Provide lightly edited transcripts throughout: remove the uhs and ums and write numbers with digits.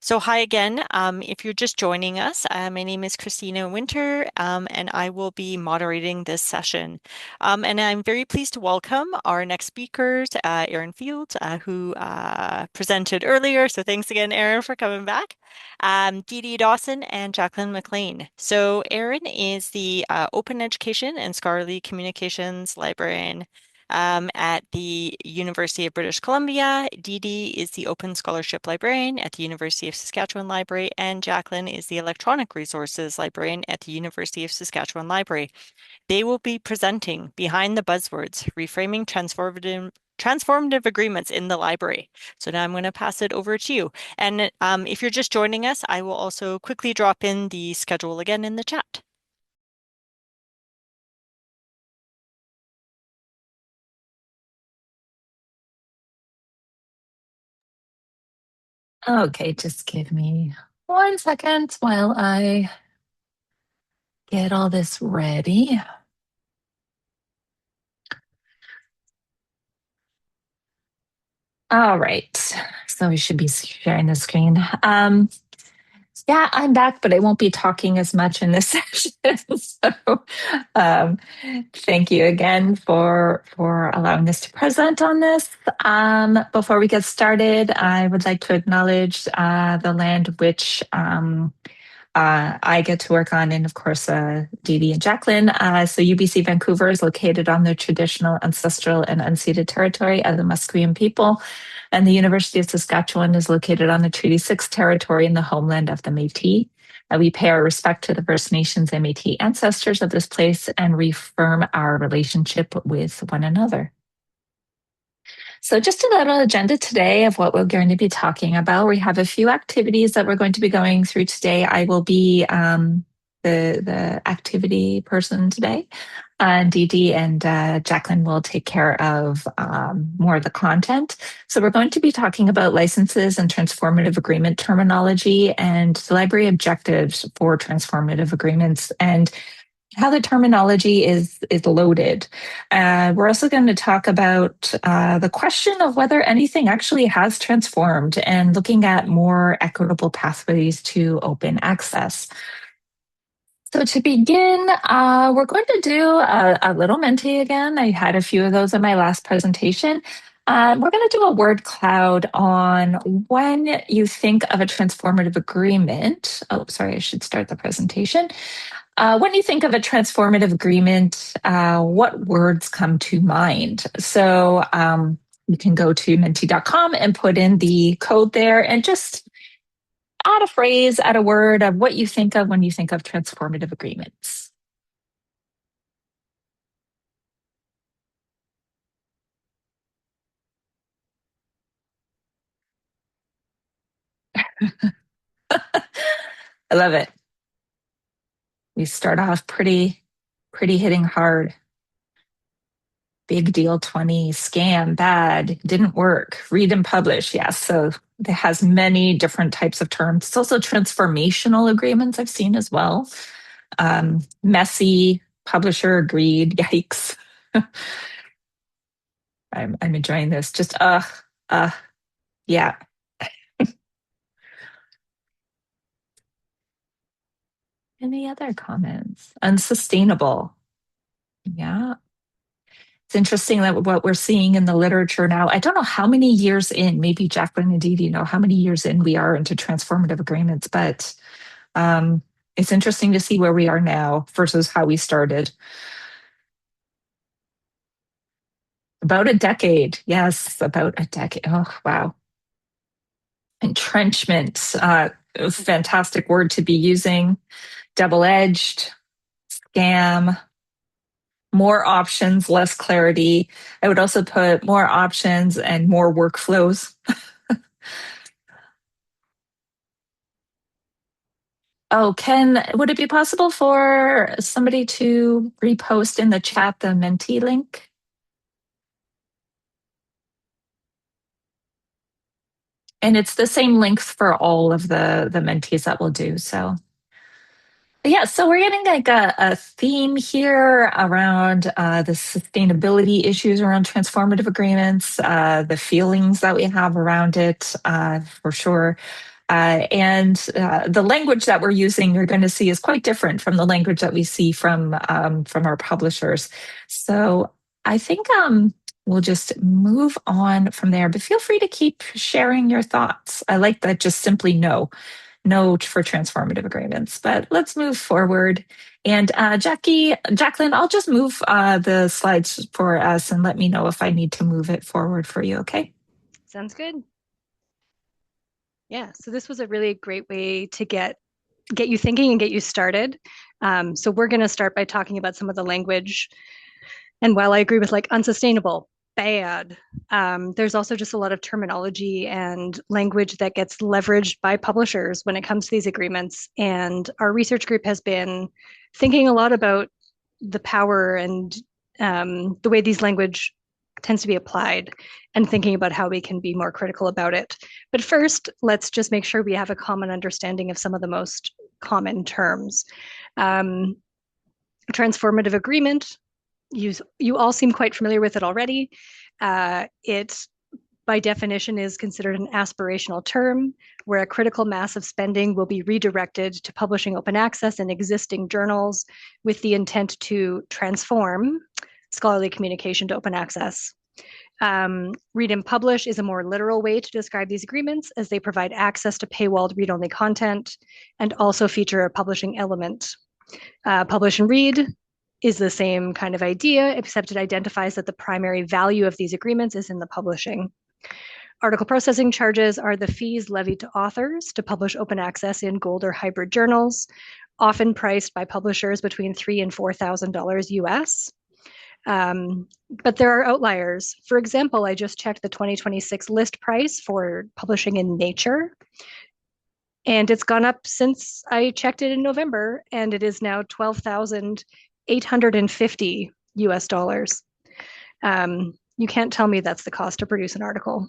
So hi again. If you're just joining us, my name is Christina Winter, and I will be moderating this session. And I'm very pleased to welcome our next speakers, Erin Field, who presented earlier. So thanks again, Erin, for coming back. Dee Dee Dawson and Jacqueline McLean. So Erin is the Open Education and Scholarly Communications Librarian at the University of British Columbia. Dee Dee is the Open Scholarship Librarian at the University of Saskatchewan Library, and Jacqueline is the Electronic Resources Librarian at the University of Saskatchewan Library. They will be presenting Behind the Buzzwords, Reframing Transformative Agreements in the Library. So now I'm going to pass it over to you. And if you're just joining us, I will also quickly drop in the schedule again in the chat. Okay, just give me 1 second while I get all this ready. All right, so we should be sharing the screen. Yeah, I'm back, but I won't be talking as much in this session. So, um, thank you again for allowing us to present on this. Before we get started, I would like to acknowledge the land which I get to work on, and of course, Dee Dee and Jacqueline. So UBC Vancouver is located on the traditional, ancestral, and unceded territory of the Musqueam people, and the University of Saskatchewan is located on the Treaty 6 territory in the homeland of the Métis. We pay our respect to the First Nations and Métis ancestors of this place and reaffirm our relationship with one another. So, just a little agenda today of what we're going to be talking about. We have a few activities that we're going to be going through today. I will be the activity person today. Dee Dee and Jacqueline will take care of more of the content. So, we're going to be talking about licenses and transformative agreement terminology and the library objectives for transformative agreements and how the terminology is loaded. We're also going to talk about the question of whether anything actually has transformed and looking at more equitable pathways to open access. So to begin, we're going to do a little Menti again. I had a few of those in my last presentation. We're going to do a word cloud on when you think of a transformative agreement. Oh, sorry, I should start the presentation. When you think of a transformative agreement, what words come to mind? So you can go to menti.com and put in the code there and just add a phrase, add a word of what you think of when you think of transformative agreements. I love it. We start off pretty hitting hard. Big deal 20, scam, bad, didn't work, read and publish. Yes. So it has many different types of terms. It's also transformational agreements I've seen as well. Messy, publisher agreed. Yikes. I'm enjoying this. Just yeah. Any other comments? Unsustainable. Yeah. It's interesting that what we're seeing in the literature now, I don't know how many years in, maybe Jacqueline and Dee Dee know how many years in we are into transformative agreements, but it's interesting to see where we are now versus how we started. About a decade. Yes, about a decade. Oh, wow. Entrenchment, a fantastic word to be using. Double-edged, scam, more options, less clarity. I would also put more options and more workflows. Oh, Ken, would it be possible for somebody to repost in the chat the Menti link? And it's the same link for all of the mentees that we'll do. So yeah, so we're getting like a theme here around the sustainability issues around transformative agreements, the feelings that we have around it, for sure. And the language that we're using, you're going to see, is quite different from the language that we see from our publishers. So I think we'll just move on from there. But feel free to keep sharing your thoughts. I like that. Just simply no for transformative agreements. But let's move forward. And Jacqueline, I'll just move the slides for us and let me know if I need to move it forward for you. Okay. Sounds good. Yeah, so this was a really great way to get you thinking and get you started. So we're going to start by talking about some of the language. And while I agree with like unsustainable, bad, there's also just a lot of terminology and language that gets leveraged by publishers when it comes to these agreements. And our research group has been thinking a lot about the power and the way these language tends to be applied and thinking about how we can be more critical about it. But first, let's just make sure we have a common understanding of some of the most common terms. Transformative agreement, you all seem quite familiar with it already. It, by definition, is considered an aspirational term where a critical mass of spending will be redirected to publishing open access in existing journals with the intent to transform scholarly communication to open access. Read and publish is a more literal way to describe these agreements, as they provide access to paywalled read-only content and also feature a publishing element. Publish and read is the same kind of idea, except it identifies that the primary value of these agreements is in the publishing. Article processing charges are the fees levied to authors to publish open access in gold or hybrid journals, often priced by publishers between $3,000 and $4,000 US. But there are outliers. For example, I just checked the 2026 list price for publishing in Nature, and it's gone up since I checked it in November, and it is now 12,850 US dollars. You can't tell me that's the cost to produce an article.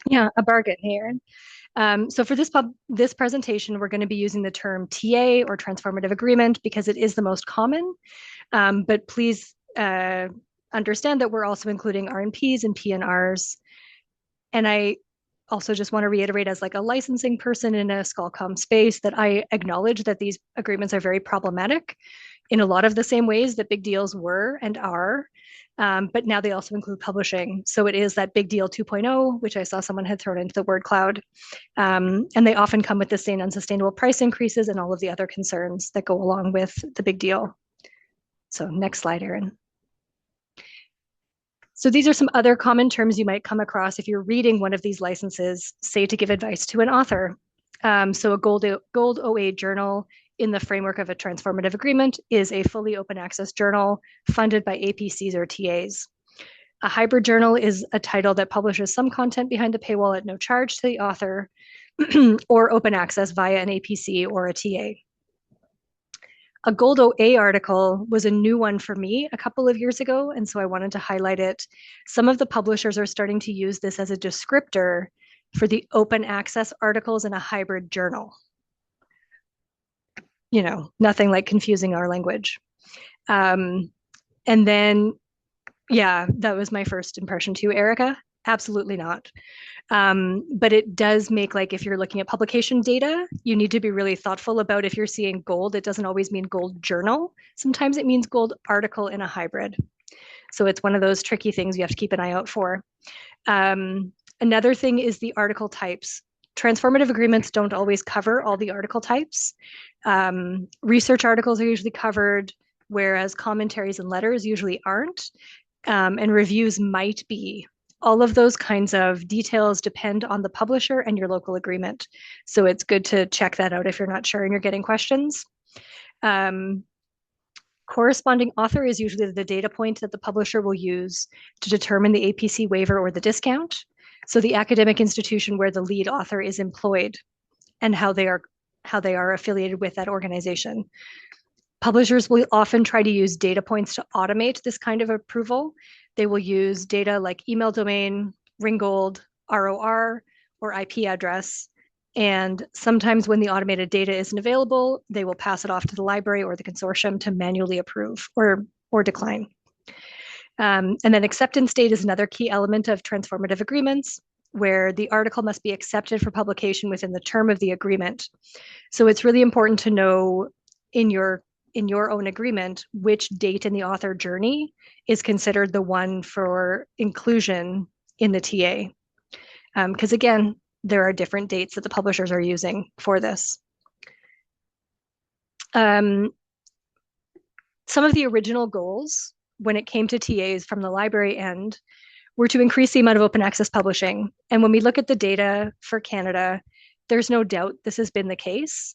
Yeah, a bargain, hey, Erin. So for this presentation, we're going to be using the term TA or transformative agreement because it is the most common. But please understand that we're also including RNPs and PNRs. And I also just want to reiterate, as like a licensing person in a SkillCom space, that I acknowledge that these agreements are very problematic in a lot of the same ways that big deals were and are. But now they also include publishing. So it is that big deal 2.0, which I saw someone had thrown into the word cloud. And they often come with the same unsustainable price increases and all of the other concerns that go along with the big deal. So next slide, Erin. So these are some other common terms you might come across if you're reading one of these licenses, say to give advice to an author. So a gold OA journal in the framework of a transformative agreement is a fully open access journal funded by APCs or TAs. A hybrid journal is a title that publishes some content behind the paywall at no charge to the author or open access via an APC or a TA. A Gold OA article was a new one for me a couple of years ago, and so I wanted to highlight it. Some of the publishers are starting to use this as a descriptor for the open access articles in a hybrid journal. You know, nothing like confusing our language. And then, yeah, that was my first impression too, Erica. Absolutely not. But it does make, like, if you're looking at publication data, you need to be really thoughtful about if you're seeing gold, it doesn't always mean gold journal. Sometimes it means gold article in a hybrid. So it's one of those tricky things you have to keep an eye out for. Another thing is the article types. Transformative agreements don't always cover all the article types. Research articles are usually covered, whereas commentaries and letters usually aren't. And reviews might be. All of those kinds of details depend on the publisher and your local agreement. So it's good to check that out if you're not sure and you're getting questions. Corresponding author is usually the data point that the publisher will use to determine the APC waiver or the discount. So the academic institution where the lead author is employed and how they are affiliated with that organization. Publishers will often try to use data points to automate this kind of approval. They will use data like email domain, Ringgold, ROR, or IP address. And sometimes when the automated data isn't available, they will pass it off to the library or the consortium to manually approve or decline. And then acceptance date is another key element of transformative agreements. where the article must be accepted for publication within the term of the agreement. So it's really important to know in your own agreement which date in the author journey is considered the one for inclusion in the TA. Because again, there are different dates that the publishers are using for this. Some of the original goals when it came to TAs from the library end were to increase the amount of open access publishing. And when we look at the data for Canada, there's no doubt this has been the case.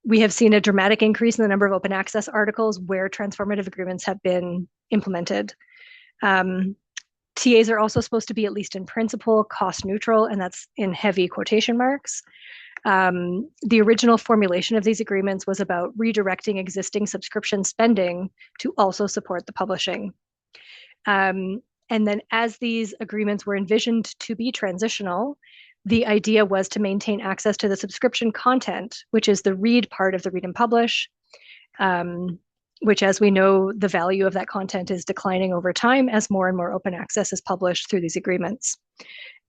We have seen a dramatic increase in the number of open access articles where transformative agreements have been implemented. TAs are also supposed to be, at least in principle, cost neutral, and that's in heavy quotation marks. The original formulation of these agreements was about redirecting existing subscription spending to also support the publishing. And then as these agreements were envisioned to be transitional, the idea was to maintain access to the subscription content, which is the read part of the read and publish, which, as we know, the value of that content is declining over time as more and more open access is published through these agreements.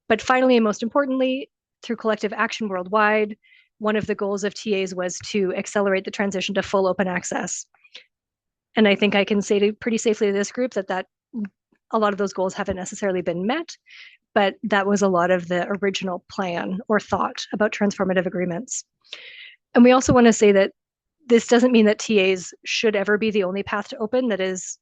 But finally, and most importantly, through collective action worldwide, one of the goals of TAs was to accelerate the transition to full open access. And I think I can say pretty safely to this group that a lot of those goals haven't necessarily been met, but that was a lot of the original plan or thought about transformative agreements. And we also want to say that this doesn't mean that TAs should ever be the only path to open that is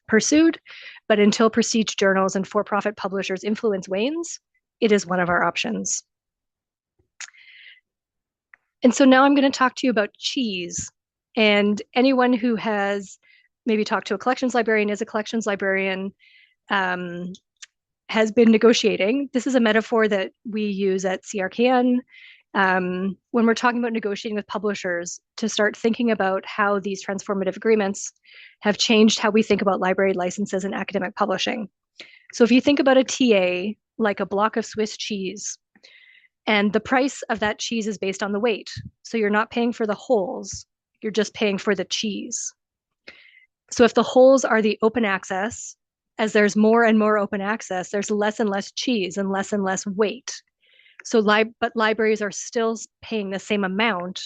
pursued, but until prestige journals and for-profit publishers' influence wanes, it is one of our options. And so now I'm going to talk to you about cheese. And anyone who has maybe talked to a collections librarian, is a collections librarian, has been negotiating. This is a metaphor that we use at CRKN when we're talking about negotiating with publishers, to start thinking about how these transformative agreements have changed how we think about library licenses and academic publishing. So if you think about a TA like a block of Swiss cheese, and the price of that cheese is based on the weight. So you're not paying for the holes, you're just paying for the cheese. So if the holes are the open access, as there's more and more open access, there's less and less cheese and less weight. So but libraries are still paying the same amount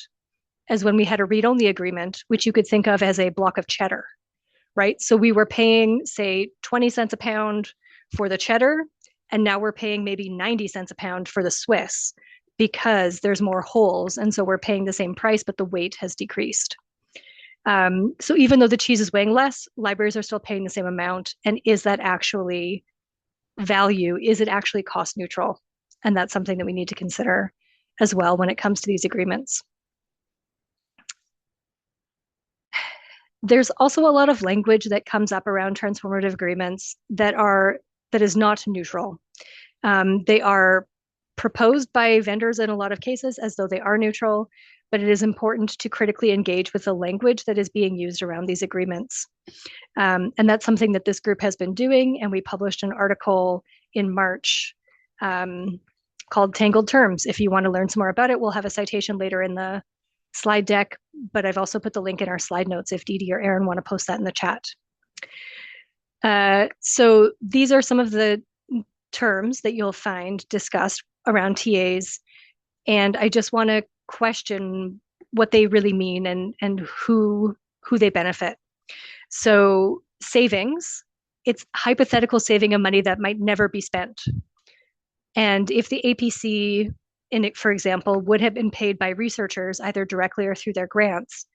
as when we had a read-only agreement, which you could think of as a block of cheddar, right? So we were paying, say, 20 cents a pound for the cheddar, and now we're paying maybe 90 cents a pound for the Swiss because there's more holes. And so we're paying the same price, but the weight has decreased. So even though the cheese is weighing less, libraries are still paying the same amount. And is that actually value? Is it actually cost neutral? And that's something that we need to consider as well when it comes to these agreements. There's also a lot of language that comes up around transformative agreements that is not neutral. They are proposed by vendors in a lot of cases as though they are neutral, but it is important to critically engage with the language that is being used around these agreements. And that's something that this group has been doing, and we published an article in March called Tangled Terms. If you want to learn some more about it, we'll have a citation later in the slide deck, but I've also put the link in our slide notes if Dee Dee or Erin want to post that in the chat. So these are some of the terms that you'll find discussed around TAs, and I just want to question what they really mean and who they benefit. So savings, it's hypothetical saving of money that might never be spent. And if the APC, for example, would have been paid by researchers either directly or through their grants,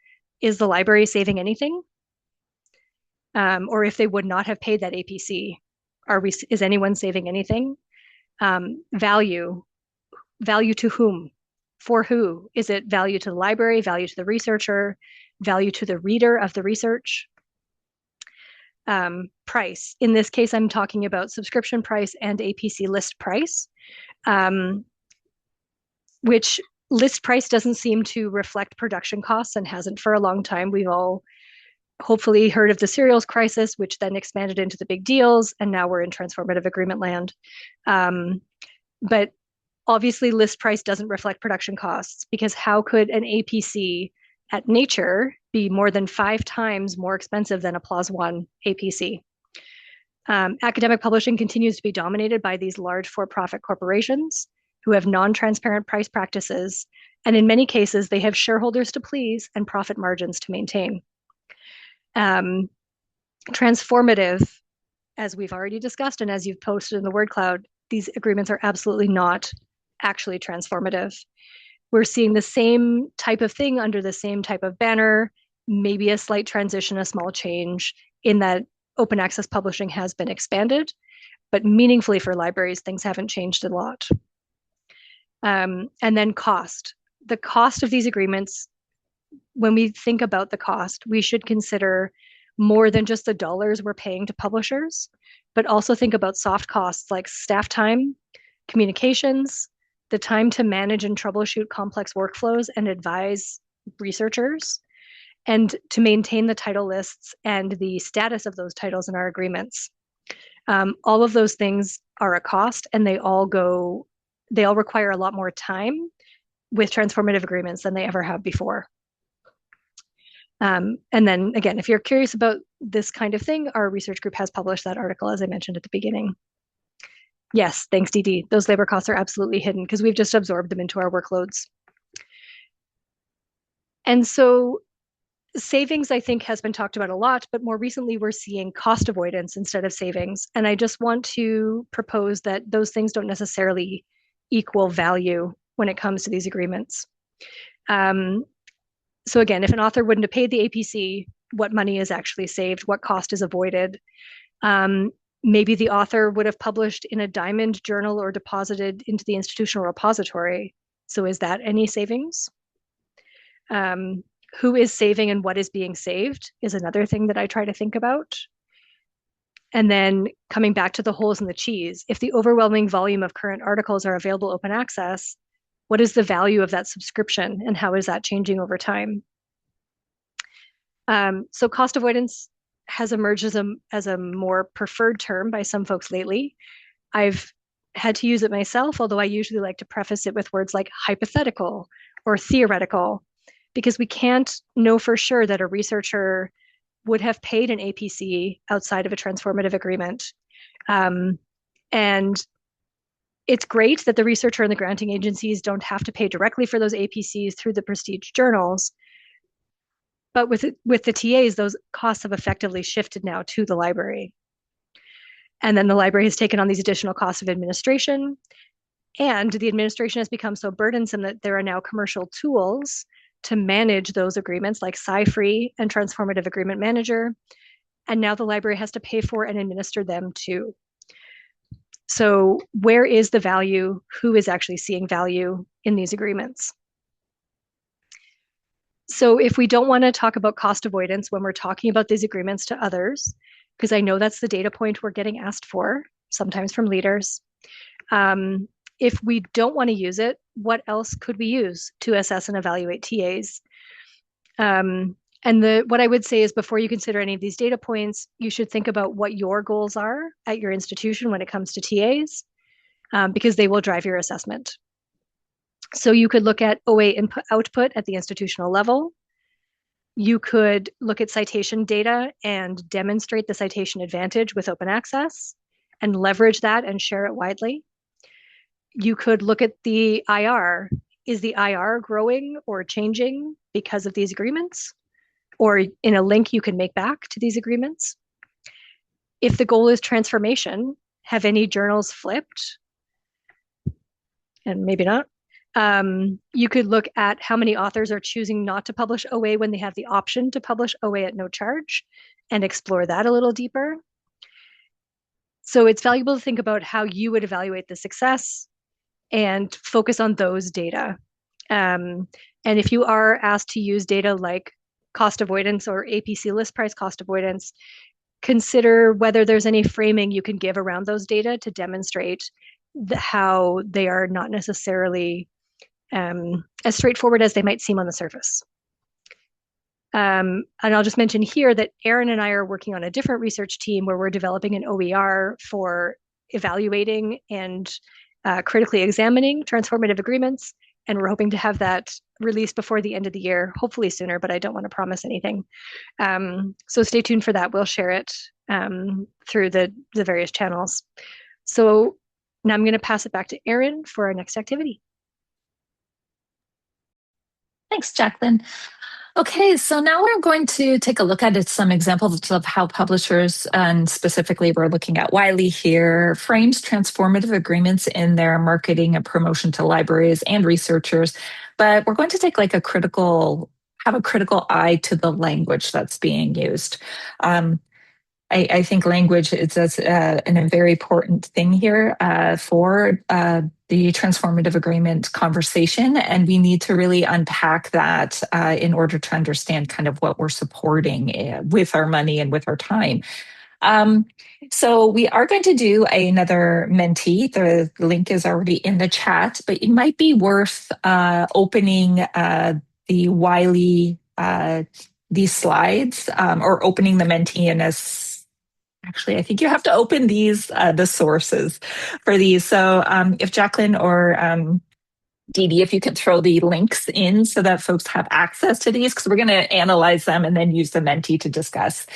is the library saving anything? Or if they would not have paid that APC, is anyone saving anything? Value to whom? For who? Is it value to the library, value to the researcher, value to the reader of the research? Price. In this case, I'm talking about subscription price and APC list price, which list price doesn't seem to reflect production costs and hasn't for a long time. We've all hopefully heard of the serials crisis, which then expanded into the big deals, and now we're in transformative agreement land. But obviously list price doesn't reflect production costs, because how could an APC at Nature be more than 5 times more expensive than a PLOS One APC? Academic publishing continues to be dominated by these large for-profit corporations who have non-transparent price practices, and in many cases, they have shareholders to please and profit margins to maintain. Transformative, as we've already discussed, and as you've posted in the word cloud, these agreements are absolutely not actually transformative. We're seeing the same type of thing under the same type of banner, maybe a slight transition, a small change in that open access publishing has been expanded, but meaningfully for libraries, things haven't changed a lot. And then cost. The cost of these agreements, when we think about the cost, we should consider more than just the dollars we're paying to publishers, but also think about soft costs like staff time, communications, the time to manage and troubleshoot complex workflows and advise researchers, and to maintain the title lists and the status of those titles in our agreements. All of those things are a cost, and they all require a lot more time with transformative agreements than they ever have before. And then again, if you're curious about this kind of thing, our research group has published that article, as I mentioned at the beginning. Yes, thanks, DD. Those labor costs are absolutely hidden because we've just absorbed them into our workloads. And so savings, I think, has been talked about a lot, but more recently we're seeing cost avoidance instead of savings. And I just want to propose that those things don't necessarily equal value when it comes to these agreements. So again, if an author wouldn't have paid the APC, what money is actually saved? What cost is avoided? Maybe the author would have published in a diamond journal or deposited into the institutional repository. So is that any savings? Who is saving and what is being saved is another thing that I try to think about. And then coming back to the holes in the cheese, if the overwhelming volume of current articles are available open access, what is the value of that subscription and how is that changing over time? So cost avoidance has emerged as a more preferred term by some folks lately. I've had to use it myself, although I usually like to preface it with words like hypothetical or theoretical, because we can't know for sure that a researcher would have paid an APC outside of a transformative agreement. And it's great that the researcher and the granting agencies don't have to pay directly for those APCs through the prestige journals. But with the TAs, those costs have effectively shifted now to the library. And then the library has taken on these additional costs of administration. And the administration has become so burdensome that there are now commercial tools to manage those agreements like SciFree and Transformative Agreement Manager. And now the library has to pay for and administer them too. So where is the value? Who is actually seeing value in these agreements? So if we don't want to talk about cost avoidance when we're talking about these agreements to others, because I know that's the data point we're getting asked for, sometimes from leaders. If we don't want to use it, what else could we use to assess and evaluate TAs? And what I would say is before you consider any of these data points, you should think about what your goals are at your institution when it comes to TAs, because they will drive your assessment. So you could look at OA input output at the institutional level. You could look at citation data and demonstrate the citation advantage with open access and leverage that and share it widely. You could look at the IR. Is the IR growing or changing because of these agreements? Or in a link you can make back to these agreements? If the goal is transformation, have any journals flipped? And maybe not. You could look at how many authors are choosing not to publish OA when they have the option to publish OA at no charge and explore that a little deeper. So it's valuable to think about how you would evaluate the success and focus on those data. And if you are asked to use data like cost avoidance or APC list price cost avoidance, consider whether there's any framing you can give around those data to demonstrate how they are not necessarily as straightforward as they might seem on the surface. And I'll just mention here that Erin and I are working on a different research team where we're developing an OER for evaluating and critically examining transformative agreements. And we're hoping to have that released before the end of the year, hopefully sooner, but I don't want to promise anything. So stay tuned for that. We'll share it through the various channels. So now I'm going to pass it back to Erin for our next activity. Thanks, Jacqueline. Okay, so now we're going to take a look at some examples of how publishers, and specifically we're looking at Wiley here, frames transformative agreements in their marketing and promotion to libraries and researchers. But we're going to take like have a critical eye to the language that's being used. I think language is a very important thing here for the transformative agreement conversation, and we need to really unpack that in order to understand kind of what we're supporting with our money and with our time. So we are going to do another Menti. The link is already in the chat, but it might be worth opening the Wiley these slides or opening the Menti in as actually, I think you have to open these, the sources for these. So if Jacqueline or Dee Dee, if you could throw the links in so that folks have access to these, because we're going to analyze them and then use the Menti to discuss.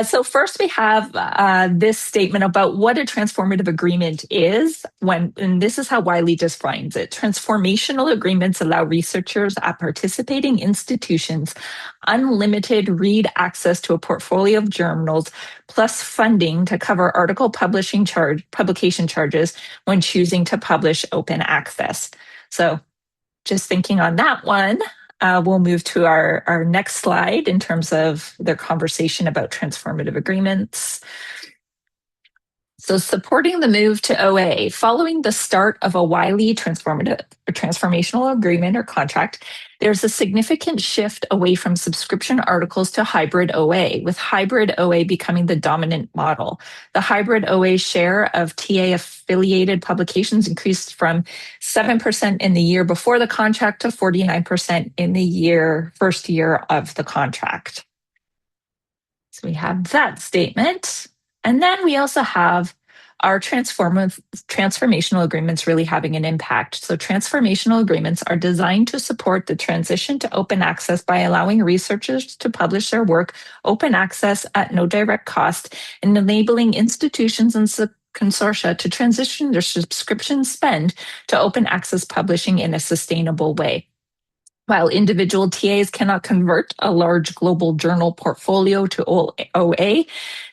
So first we have this statement about what a transformative agreement is, and this is how Wiley defines it. Transformational agreements allow researchers at participating institutions unlimited read access to a portfolio of journals plus funding to cover article publication charges when choosing to publish open access. So just thinking on that one, we'll move to our next slide in terms of their conversation about transformative agreements. So supporting the move to OA, following the start of a Wiley transformational agreement or contract, there's a significant shift away from subscription articles to hybrid OA, with hybrid OA becoming the dominant model. The hybrid OA share of TA affiliated publications increased from 7% in the year before the contract to 49% in the first year of the contract. So we have that statement. And then we also have our transformational agreements really having an impact. So transformational agreements are designed to support the transition to open access by allowing researchers to publish their work open access at no direct cost and enabling institutions and consortia to transition their subscription spend to open access publishing in a sustainable way. While individual TAs cannot convert a large global journal portfolio to OA,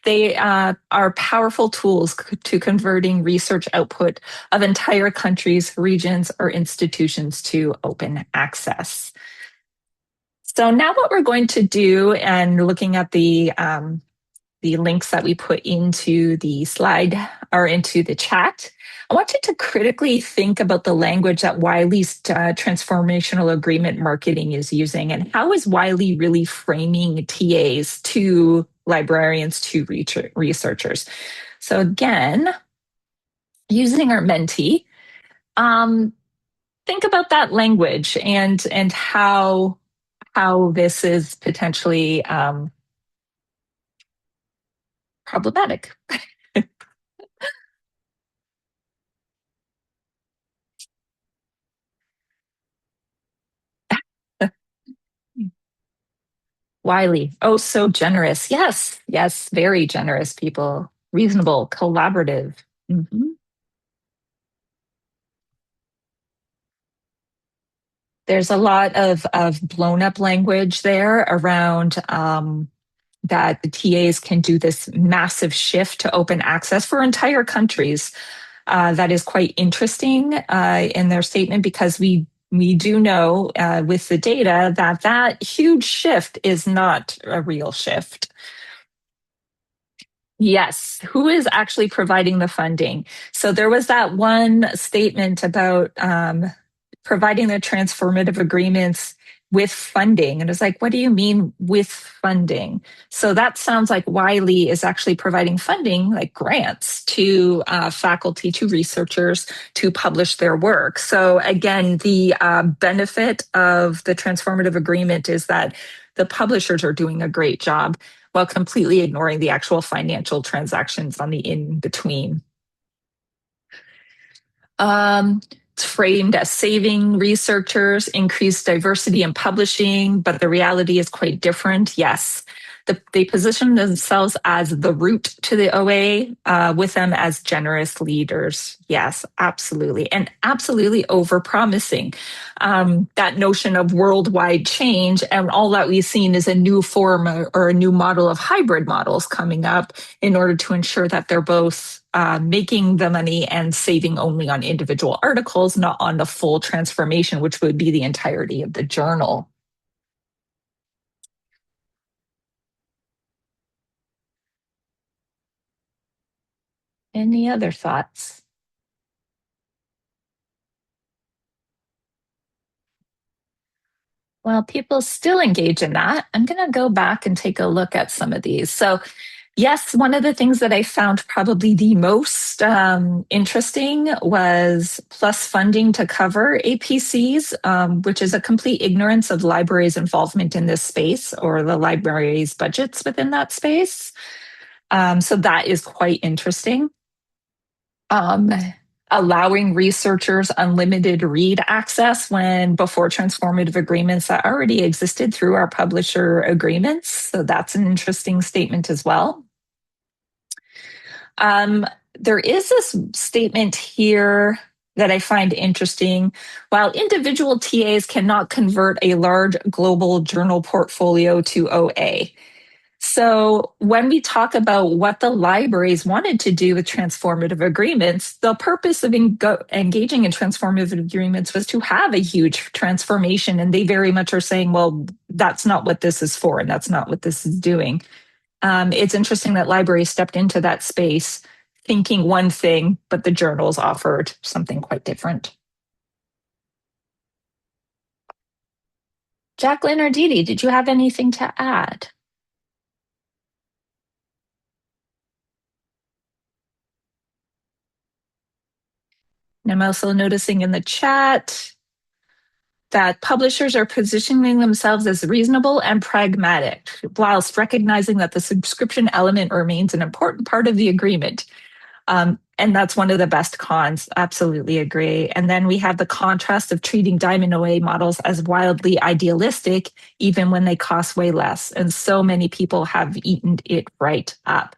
they are powerful tools to converting research output of entire countries, regions, or institutions to open access. So now what we're going to do, and looking at the links that we put into the slide or into the chat, I want you to critically think about the language that Wiley's transformational agreement marketing is using, and how is Wiley really framing TAs to librarians, to researchers. So again, using our Menti, think about that language and how this is potentially problematic. Wiley, oh, so generous. Yes, yes, very generous people. Reasonable, collaborative. Mhm. There's a lot of blown up language there around that the TAs can do this massive shift to open access for entire countries. That is quite interesting in their statement, because we do know with the data that huge shift is not a real shift. Yes, who is actually providing the funding? So there was that one statement about providing the transformative agreements with funding. And it's like, what do you mean with funding? So that sounds like Wiley is actually providing funding, like grants, to faculty, to researchers to publish their work. So again, the benefit of the transformative agreement is that the publishers are doing a great job while completely ignoring the actual financial transactions on the in between. framed as saving researchers, increased diversity in publishing, but the reality is quite different. Yes, they position themselves as the route to the OA, with them as generous leaders. Yes, absolutely. And absolutely overpromising. That notion of worldwide change, and all that we've seen is a new form or a new model of hybrid models coming up in order to ensure that they're both making the money and saving only on individual articles, not on the full transformation, which would be the entirety of the journal. Any other thoughts? Well, people still engage in that. I'm going to go back and take a look at some of these. So, yes, one of the things that I found probably the most interesting was plus funding to cover APCs, which is a complete ignorance of libraries' involvement in this space or the library's budgets within that space. So that is quite interesting. Allowing researchers unlimited read access when before transformative agreements that already existed through our publisher agreements. So that's an interesting statement as well. There is this statement here that I find interesting. While individual TAs cannot convert a large global journal portfolio to OA, so when we talk about what the libraries wanted to do with transformative agreements, the purpose of engaging in transformative agreements was to have a huge transformation. And they very much are saying, well, that's not what this is for, and that's not what this is doing. It's interesting that libraries stepped into that space thinking one thing, but the journals offered something quite different. Jacqueline or Dee Dee, did you have anything to add? And I'm also noticing in the chat that publishers are positioning themselves as reasonable and pragmatic, whilst recognizing that the subscription element remains an important part of the agreement. And that's one of the best cons. Absolutely agree. And then we have the contrast of treating diamond OA models as wildly idealistic, even when they cost way less. And so many people have eaten it right up.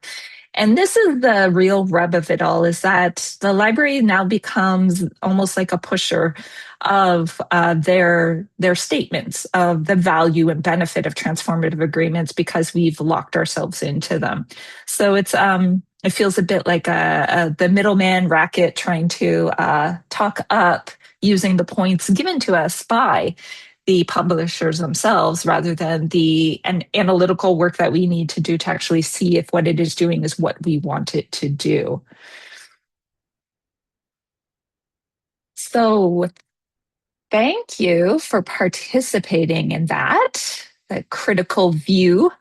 And this is the real rub of it all, is that the library now becomes almost like a pusher of their statements of the value and benefit of transformative agreements because we've locked ourselves into them. So it feels a bit like the middleman racket trying to talk up using the points given to us by the publishers themselves rather than the analytical work that we need to do to actually see if what it is doing is what we want it to do. So thank you for participating in that, the critical view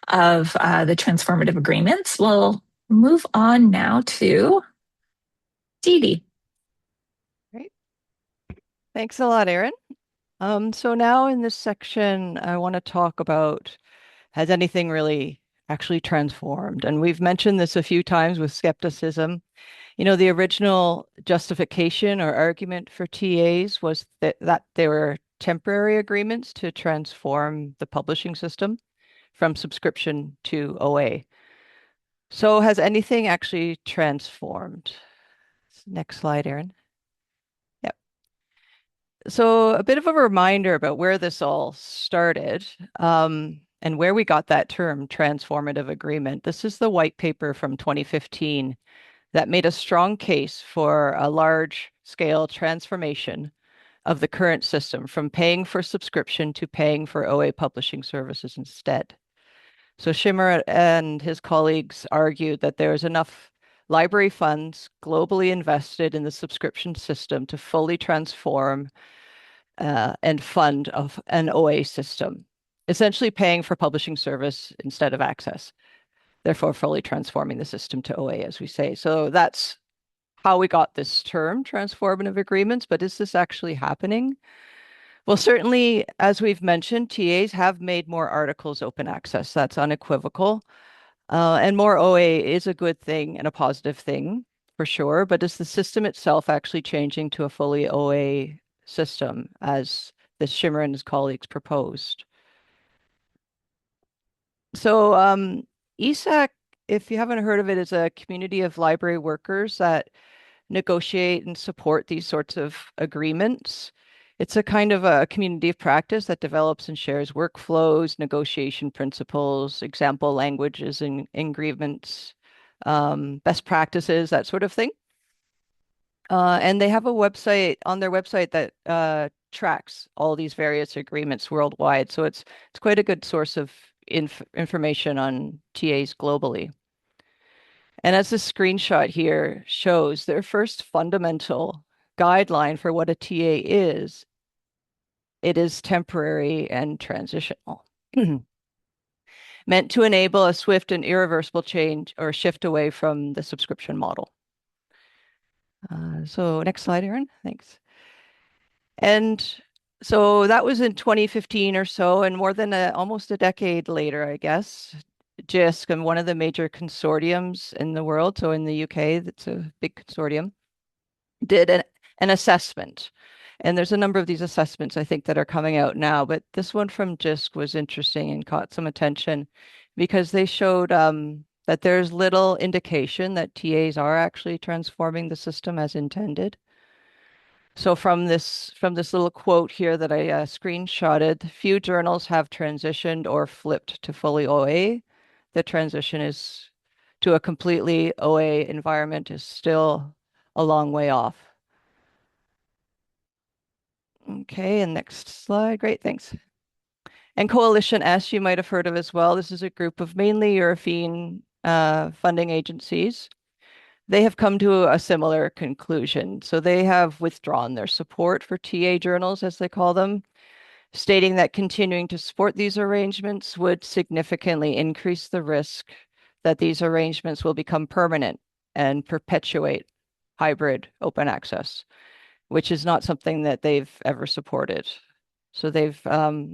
of the transformative agreements. We'll move on now to Dee Dee. Great. Thanks a lot, Erin. So now in this section, I want to talk about, has anything really actually transformed? And we've mentioned this a few times with skepticism. You know, the original justification or argument for TAs was that they were temporary agreements to transform the publishing system from subscription to OA. So has anything actually transformed? Next slide, Erin. Yep. So a bit of a reminder about where this all started, and where we got that term, transformative agreement. This is the white paper from 2015 that made a strong case for a large-scale transformation of the current system from paying for subscription to paying for OA publishing services instead. So Schimmer and his colleagues argued that there's enough library funds globally invested in the subscription system to fully transform and fund an OA system, essentially paying for publishing service instead of access, therefore fully transforming the system to OA, as we say. So that's how we got this term, transformative agreements, but is this actually happening? Well, certainly, as we've mentioned, TAs have made more articles open access. That's unequivocal. And more OA is a good thing and a positive thing. for sure, but is the system itself actually changing to a fully OA system as this Shimmer and his colleagues proposed? So ESAC, if you haven't heard of it, is a community of library workers that negotiate and support these sorts of agreements. It's a kind of a community of practice that develops and shares workflows, negotiation principles, example languages and agreements, best practices, that sort of thing. And they have a website on their website that tracks all these various agreements worldwide. So it's quite a good source of information on TAs globally. And as the screenshot here shows, their first fundamental guideline for what a TA is, it is temporary and transitional. Meant to enable a swift and irreversible change or shift away from the subscription model. So next slide, Erin. Thanks. And so that was in 2015 or so, and more than almost a decade later, I guess, JISC and one of the major consortiums in the world, so in the UK, that's a big consortium, did an assessment. And there's a number of these assessments, I think, that are coming out now, but this one from JISC was interesting and caught some attention because they showed that there's little indication that TAs are actually transforming the system as intended. So from this little quote here that I screenshotted, few journals have transitioned or flipped to fully OA. The transition is to a completely OA environment is still a long way off. Okay, and next slide. Great, thanks. And Coalition S, you might have heard of as well. This is a group of mainly European funding agencies. They have come to a similar conclusion. So they have withdrawn their support for TA journals, as they call them, stating that continuing to support these arrangements would significantly increase the risk that these arrangements will become permanent and perpetuate hybrid open access, which is not something that they've ever supported. So they've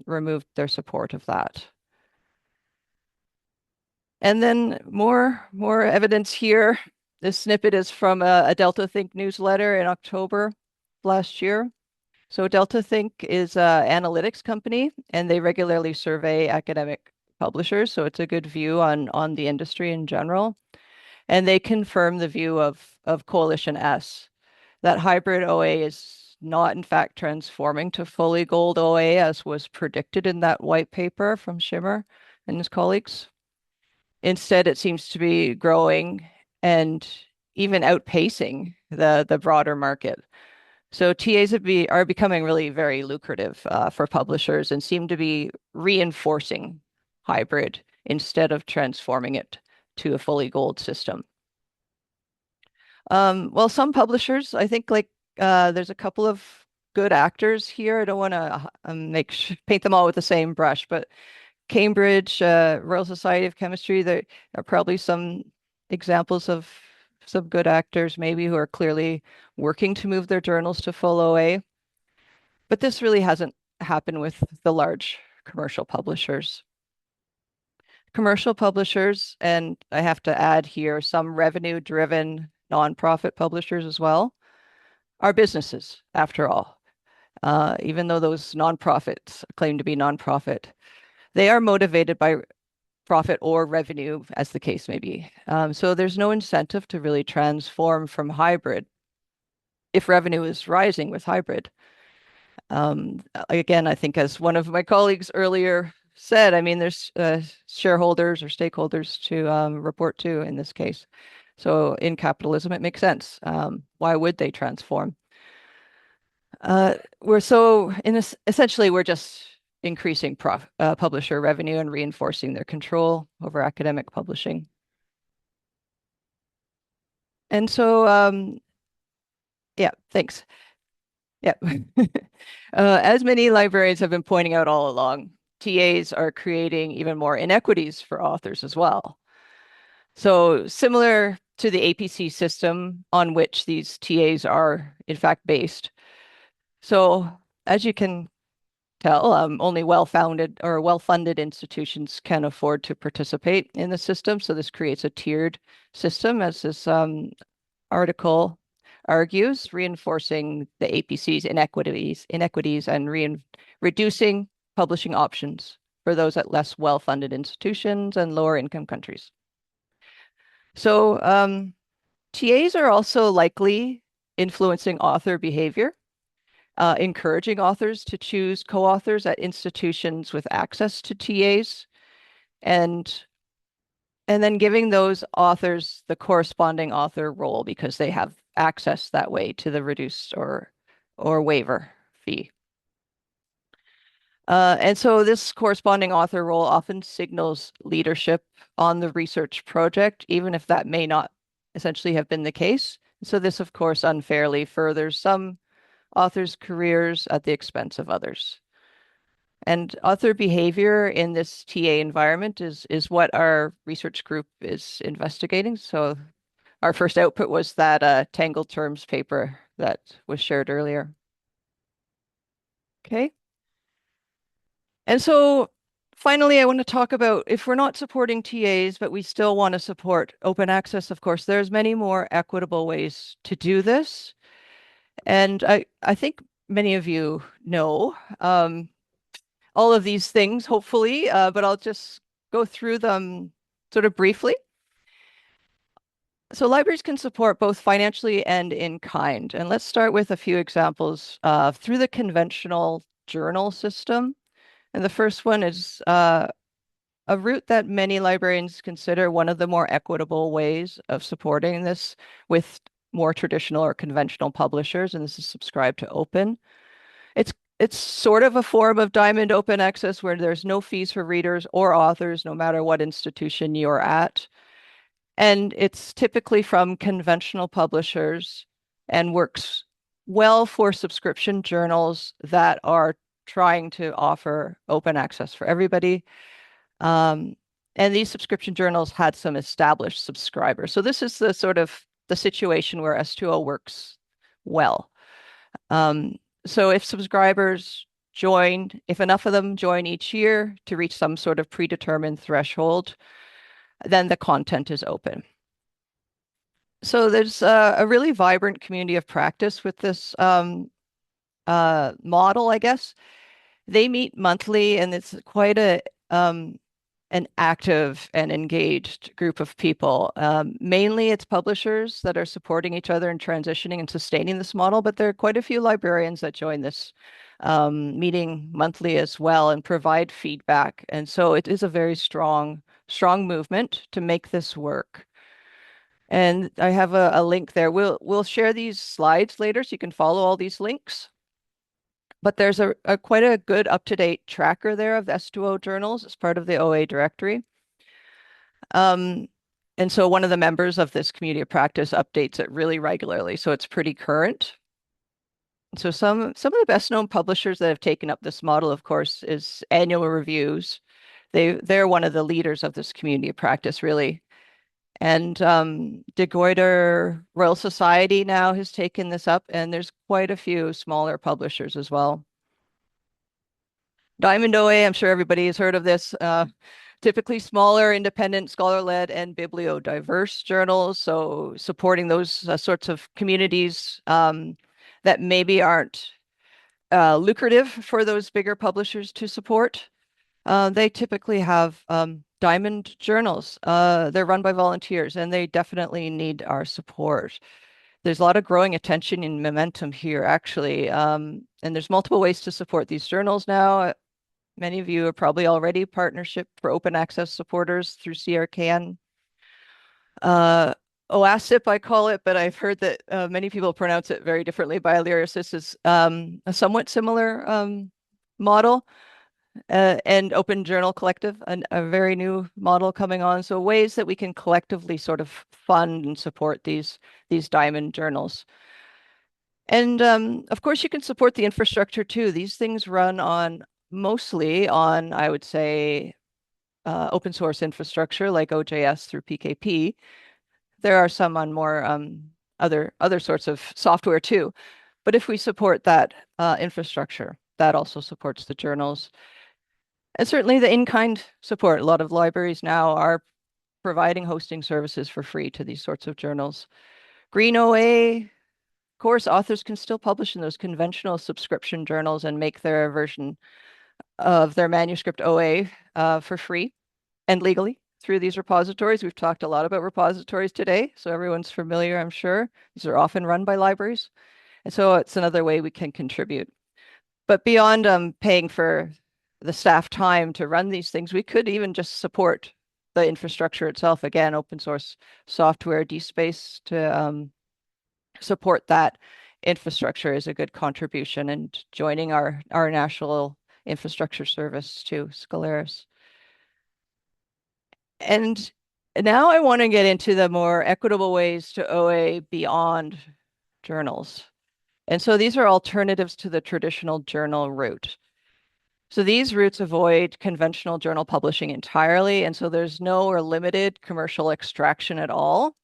removed their support of that. And then more evidence here. This snippet is from a Delta Think newsletter in October last year. So Delta Think is an analytics company, and they regularly survey academic publishers. So it's a good view on the industry in general. And they confirm the view of Coalition S, that hybrid OA is not in fact transforming to fully gold OA as was predicted in that white paper from Shimmer and his colleagues. Instead, it seems to be growing and even outpacing the broader market. So TAs are becoming really very lucrative for publishers and seem to be reinforcing hybrid instead of transforming it to a fully gold system. Well, some publishers, I think there's a couple of good actors here. I don't want to paint them all with the same brush, but Cambridge, Royal Society of Chemistry, there are probably some examples of some good actors maybe who are clearly working to move their journals to full OA. But this really hasn't happened with the large commercial publishers. Commercial publishers, and I have to add here, some revenue-driven nonprofit publishers as well, are businesses after all. Even though those nonprofits claim to be nonprofit, they are motivated by profit or revenue, as the case may be. So there's no incentive to really transform from hybrid if revenue is rising with hybrid. Again, I think as one of my colleagues earlier said, I mean, there's shareholders or stakeholders to report to in this case. So in capitalism, it makes sense. Why would they transform? Essentially, we're just increasing publisher revenue and reinforcing their control over academic publishing. And so, yeah, thanks. Yeah. As many librarians have been pointing out all along, TAs are creating even more inequities for authors as well. So similar to the APC system on which these TAs are in fact based. So as you can tell, only well-founded or well-funded institutions can afford to participate in the system. So this creates a tiered system, as this article argues, reinforcing the APC's inequities and reducing publishing options for those at less well-funded institutions and lower income countries. So TAs are also likely influencing author behavior, encouraging authors to choose co-authors at institutions with access to TAs, and then giving those authors the corresponding author role because they have access that way to the reduced or waiver fee. And so this corresponding author role often signals leadership on the research project, even if that may not essentially have been the case. So this, of course, unfairly furthers some authors' careers at the expense of others. And author behavior in this TA environment is what our research group is investigating. So our first output was that Tangled Terms paper that was shared earlier. Okay. And so finally, I want to talk about if we're not supporting TAs, but we still want to support open access, of course, there's many more equitable ways to do this. And I think many of you know all of these things, hopefully, but I'll just go through them sort of briefly. So libraries can support both financially and in kind. And let's start with a few examples through the conventional journal system. And the first one is a route that many librarians consider one of the more equitable ways of supporting this with more traditional or conventional publishers, and this is subscribed to open. It's sort of a form of diamond open access where there's no fees for readers or authors, no matter what institution you're at. And it's typically from conventional publishers and works well for subscription journals that are trying to offer open access for everybody. And these subscription journals had some established subscribers. So this is the sort of the situation where S2O works well. So if subscribers join, if enough of them join each year to reach some sort of predetermined threshold, then the content is open. So there's a really vibrant community of practice with this model, I guess. They meet monthly, and it's quite an active and engaged group of people. Mainly it's publishers that are supporting each other and transitioning and sustaining this model, but there are quite a few librarians that join this meeting monthly as well and provide feedback. And so it is a very strong movement to make this work. And I have a link there. We'll share these slides later so you can follow all these links. But there's a quite a good up-to-date tracker there of S2O journals as part of the OA directory. And so one of the members of this community of practice updates it really regularly, so it's pretty current. So some of the best known publishers that have taken up this model, of course, is Annual Reviews. They're one of the leaders of this community of practice, really. And De Goiter Royal Society now has taken this up, and there's quite a few smaller publishers as well. Diamond OA, I'm sure everybody has heard of this. Typically smaller, independent, scholar-led, and bibliodiverse journals. So supporting those sorts of communities that maybe aren't lucrative for those bigger publishers to support. They typically have diamond journals. They're run by volunteers, and they definitely need our support. There's a lot of growing attention and momentum here, actually. And there's multiple ways to support these journals now. Many of you are probably already partnership for open access supporters through CRKN. OASIP, I call it, but I've heard that many people pronounce it very differently by Lyrasis is a somewhat similar model. And Open Journal Collective, a very new model coming on. So ways that we can collectively sort of fund and support these diamond journals. And of course, you can support the infrastructure too. These things run mostly on, I would say, open source infrastructure like OJS through PKP. There are some on more other sorts of software too. But if we support that infrastructure, that also supports the journals. And certainly the in-kind support. A lot of libraries now are providing hosting services for free to these sorts of journals. Green OA, of course, authors can still publish in those conventional subscription journals and make their version of their manuscript OA for free and legally through these repositories. We've talked a lot about repositories today, so everyone's familiar, I'm sure. These are often run by libraries. And so it's another way we can contribute. But beyond paying for the staff time to run these things, we could even just support the infrastructure itself. Again, open source software, DSpace to support that infrastructure is a good contribution, and joining our national infrastructure service to Scolaris. And now I want to get into the more equitable ways to OA beyond journals. And so these are alternatives to the traditional journal route. So these routes avoid conventional journal publishing entirely, and so there's no or limited commercial extraction at all.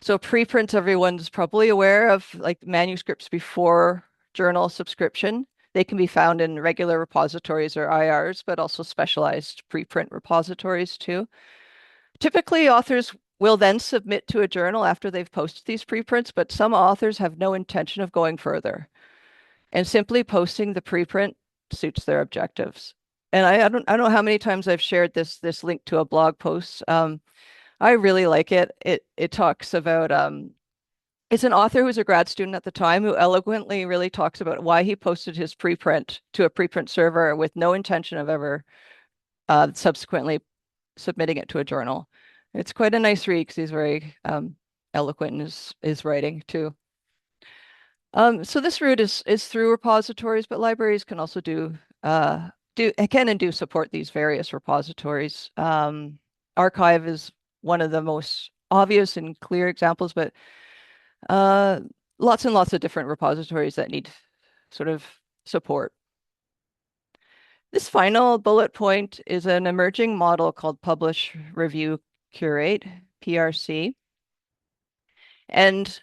So preprints, everyone's probably aware of, like manuscripts before journal subscription. They can be found in regular repositories or IRs, but also specialized preprint repositories too. Typically, authors will then submit to a journal after they've posted these preprints, but some authors have no intention of going further. And simply posting the preprint suits their objectives. And I don't know how many times I've shared this link to a blog post. I really like it. It talks about it's an author who's a grad student at the time who eloquently really talks about why he posted his preprint to a preprint server with no intention of ever subsequently submitting it to a journal. It's quite a nice read because he's very eloquent in his writing too. So this route is through repositories, but libraries can also do support these various repositories. Archive is one of the most obvious and clear examples, but lots and lots of different repositories that need sort of support. This final bullet point is an emerging model called Publish, Review, Curate, PRC. And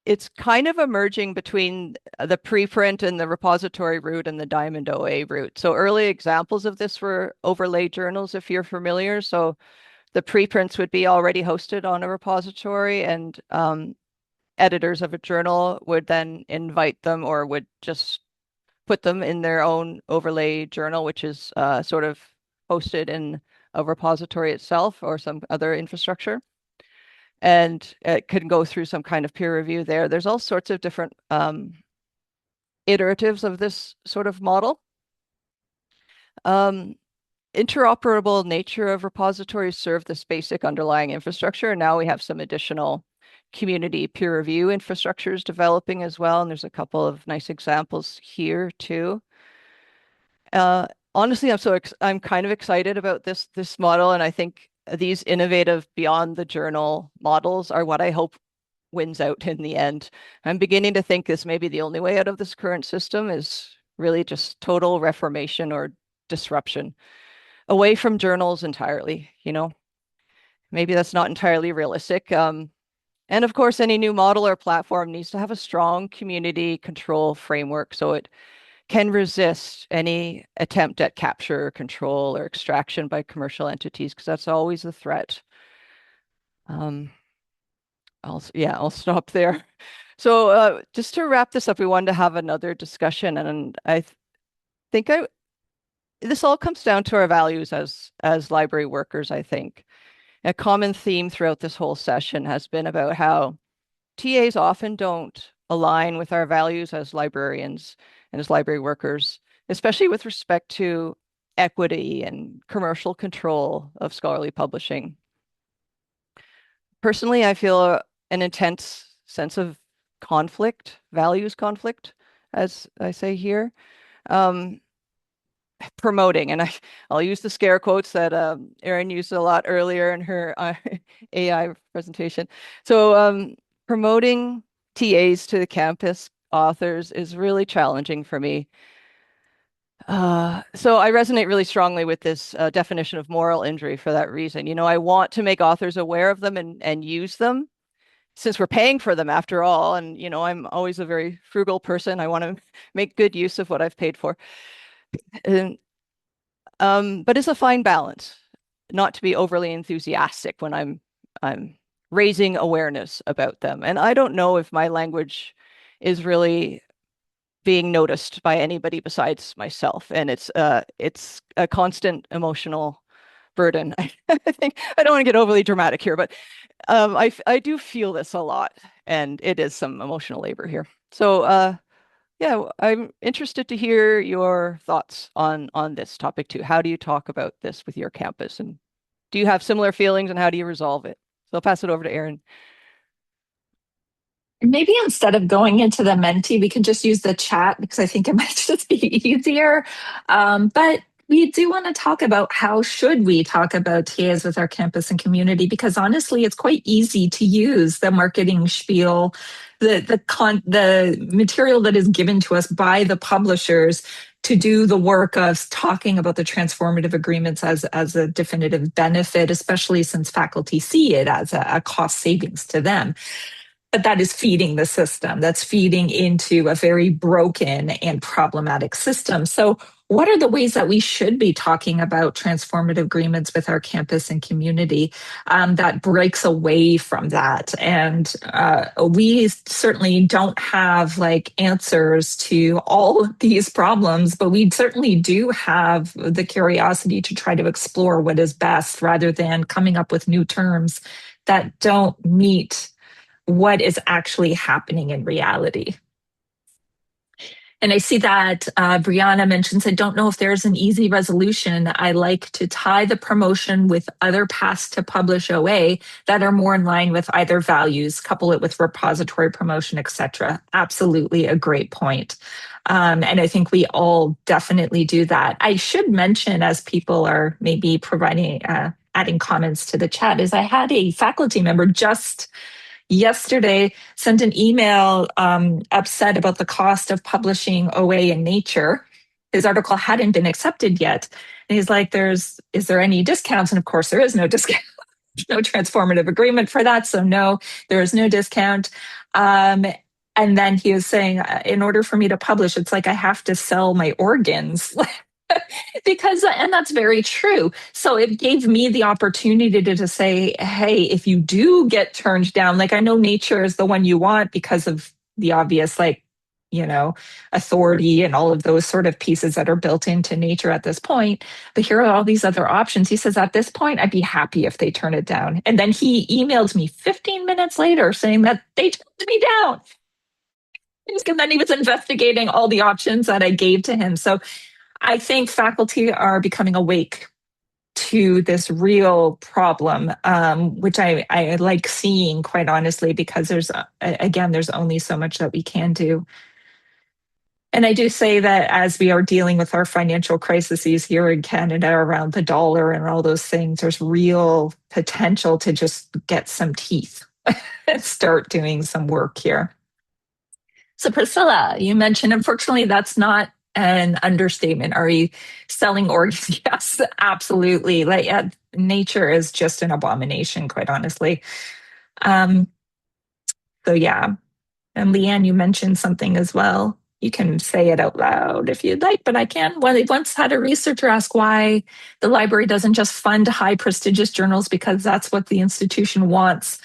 it's kind of emerging between the preprint and the repository route and the Diamond OA route. So early examples of this were overlay journals, if you're familiar. So the preprints would be already hosted on a repository, and editors of a journal would then invite them or would just put them in their own overlay journal, which is sort of hosted in a repository itself or some other infrastructure. And it could go through some kind of peer review there. There's all sorts of different iteratives of this sort of model. Interoperable nature of repositories serve this basic underlying infrastructure. And now we have some additional community peer review infrastructures developing as well. And there's a couple of nice examples here too. Honestly, I'm kind of excited about this model, and I think these innovative beyond the journal models are what I hope wins out in the end. I'm beginning to think this may be the only way out of this current system is really just total reformation or disruption away from journals entirely, you know. Maybe that's not entirely realistic. And of course, any new model or platform needs to have a strong community control framework so it can resist any attempt at capture, control, or extraction by commercial entities, because that's always a threat. I'll stop there. So just to wrap this up, we wanted to have another discussion, and I think this all comes down to our values as library workers, I think. A common theme throughout this whole session has been about how TAs often don't align with our values as librarians and as library workers, especially with respect to equity and commercial control of scholarly publishing. Personally, I feel an intense sense of conflict, values conflict, as I say here. Promoting, and I'll use the scare quotes that Erin used a lot earlier in her AI presentation. So promoting TAs to the campus authors is really challenging for me. So I resonate really strongly with this definition of moral injury for that reason. You know, I want to make authors aware of them and use them since we're paying for them after all. And, you know, I'm always a very frugal person. I want to make good use of what I've paid for. And, but it's a fine balance, not to be overly enthusiastic when I'm raising awareness about them. And I don't know if my language is really being noticed by anybody besides myself. And it's a constant emotional burden. I think I don't want to get overly dramatic here, but I do feel this a lot, and it is some emotional labor here. So yeah, I'm interested to hear your thoughts on this topic too. How do you talk about this with your campus, and do you have similar feelings, and how do you resolve it? So I'll pass it over to Erin. Maybe instead of going into the Menti, we can just use the chat because I think it might just be easier. But we do want to talk about how should we talk about TAs with our campus and community, because honestly, it's quite easy to use the marketing spiel, the material that is given to us by the publishers to do the work of talking about the transformative agreements as a definitive benefit, especially since faculty see it as a cost savings to them. But that is feeding the system. That's feeding into a very broken and problematic system. So what are the ways that we should be talking about transformative agreements with our campus and community that breaks away from that? And we certainly don't have like answers to all of these problems, but we certainly do have the curiosity to try to explore what is best rather than coming up with new terms that don't meet what is actually happening in reality. And I see that Brianna mentions, I don't know if there's an easy resolution. I like to tie the promotion with other paths to publish OA that are more in line with either values, couple it with repository promotion, etc. Absolutely a great point. And I think we all definitely do that. I should mention, as people are maybe providing, adding comments to the chat, is I had a faculty member just yesterday sent an email upset about the cost of publishing OA in Nature. His article hadn't been accepted yet. And he's like, is there any discounts? And of course, there is no discount. No transformative agreement for that. So no, there is no discount. And then he was saying, in order for me to publish, it's like I have to sell my organs. Because, and that's very true. So it gave me the opportunity to say, hey, if you do get turned down, like I know Nature is the one you want because of the obvious, like, authority and all of those sort of pieces that are built into Nature at this point. But here are all these other options. He says, at this point, I'd be happy if they turn it down. And then he emailed me 15 minutes later saying that they turned me down. And then he was investigating all the options that I gave to him. So I think faculty are becoming awake to this real problem, which I like seeing, quite honestly, because there's only so much that we can do. And I do say that as we are dealing with our financial crises here in Canada around the dollar and all those things, there's real potential to just get some teeth and start doing some work here. So Priscilla, you mentioned, unfortunately, that's not an understatement. Are you selling organs? Yes, absolutely. Like Nature is just an abomination, quite honestly. So yeah. And Leanne, you mentioned something as well. You can say it out loud if you'd like, but I can. Well, I once had a researcher ask why the library doesn't just fund high prestigious journals because that's what the institution wants.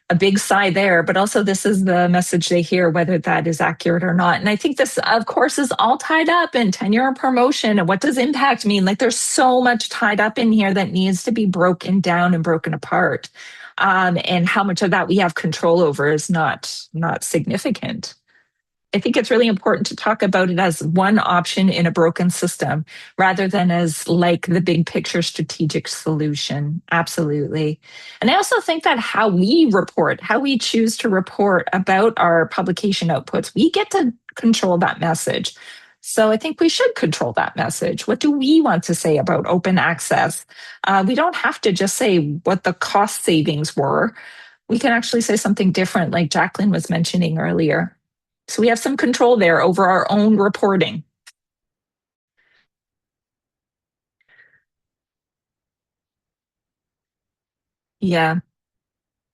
A big sigh there, but also this is the message they hear, whether that is accurate or not. And I think this, of course, is all tied up in tenure and promotion. And what does impact mean? Like there's so much tied up in here that needs to be broken down and broken apart. And how much of that we have control over is not significant. I think it's really important to talk about it as one option in a broken system rather than as like the big picture strategic solution. Absolutely. And I also think that how we report, how we choose to report about our publication outputs, we get to control that message. So I think we should control that message. What do we want to say about open access? We don't have to just say what the cost savings were. We can actually say something different, like Jacqueline was mentioning earlier. So we have some control there over our own reporting. Yeah,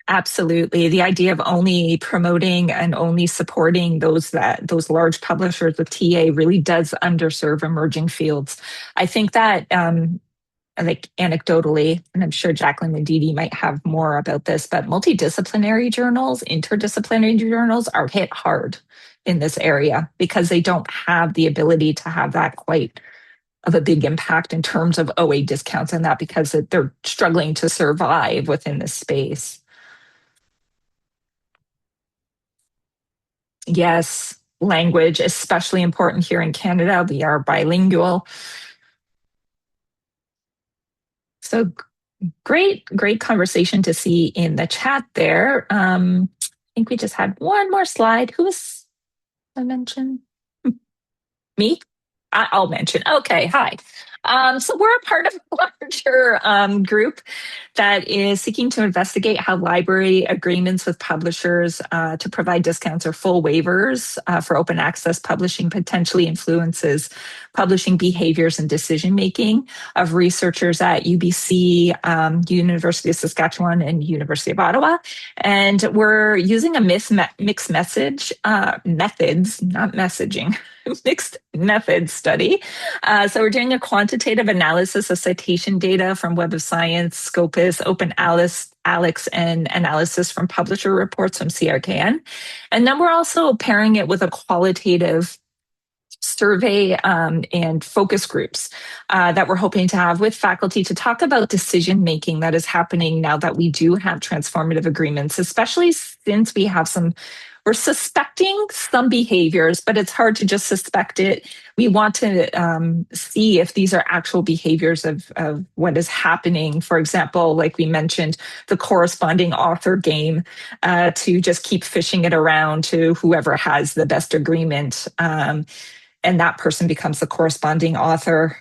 absolutely. The idea of only promoting and only supporting those large publishers with TA really does underserve emerging fields. I think that like anecdotally, and I'm sure Jacqueline and Dee Dee might have more about this, but multidisciplinary journals, interdisciplinary journals are hit hard in this area because they don't have the ability to have that quite of a big impact in terms of OA discounts and that because they're struggling to survive within this space. Yes, language, especially important here in Canada. We are bilingual. So great conversation to see in the chat there. I think we just had one more slide. Who was I mentioned? Me? I'll mention. Okay, hi. So we're a part of a larger group that is seeking to investigate how library agreements with publishers to provide discounts or full waivers for open access publishing potentially influences publishing behaviors and decision making of researchers at UBC, University of Saskatchewan, and University of Ottawa. And we're using a mixed message methods, not messaging. Mixed methods study. So we're doing a quantitative analysis of citation data from Web of Science, Scopus, Open Alice, and analysis from publisher reports from CRKN. And then we're also pairing it with a qualitative survey and focus groups that we're hoping to have with faculty to talk about decision making that is happening now that we do have transformative agreements, especially since we're suspecting some behaviors, but it's hard to just suspect it. We want to see if these are actual behaviors of what is happening. For example, like we mentioned, the corresponding author game to just keep fishing it around to whoever has the best agreement. And that person becomes the corresponding author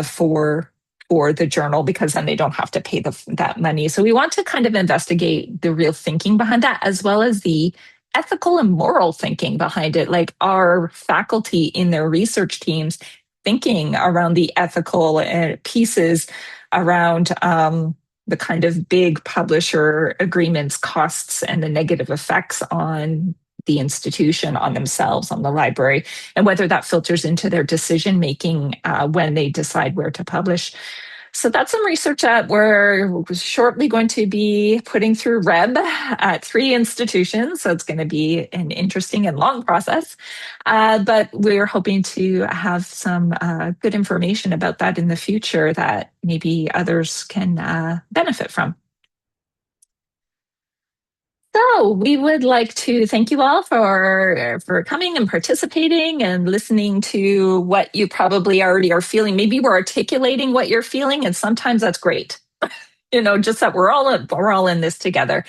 for the journal because then they don't have to pay that money. So we want to kind of investigate the real thinking behind that, as well as the ethical and moral thinking behind it. Like, are faculty in their research teams thinking around the ethical pieces around the kind of big publisher agreements, costs, and the negative effects on the institution, on themselves, on the library, and whether that filters into their decision making when they decide where to publish. So that's some research that we're shortly going to be putting through REB at 3 institutions. So it's going to be an interesting and long process. But we're hoping to have some good information about that in the future that maybe others can benefit from. So we would like to thank you all for coming and participating and listening to what you probably already are feeling. Maybe we're articulating what you're feeling, and sometimes that's great. Just that we're all in this together.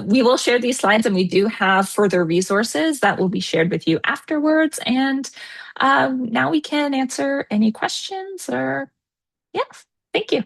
We will share these slides, and we do have further resources that will be shared with you afterwards. And now we can answer any questions or, yes, thank you.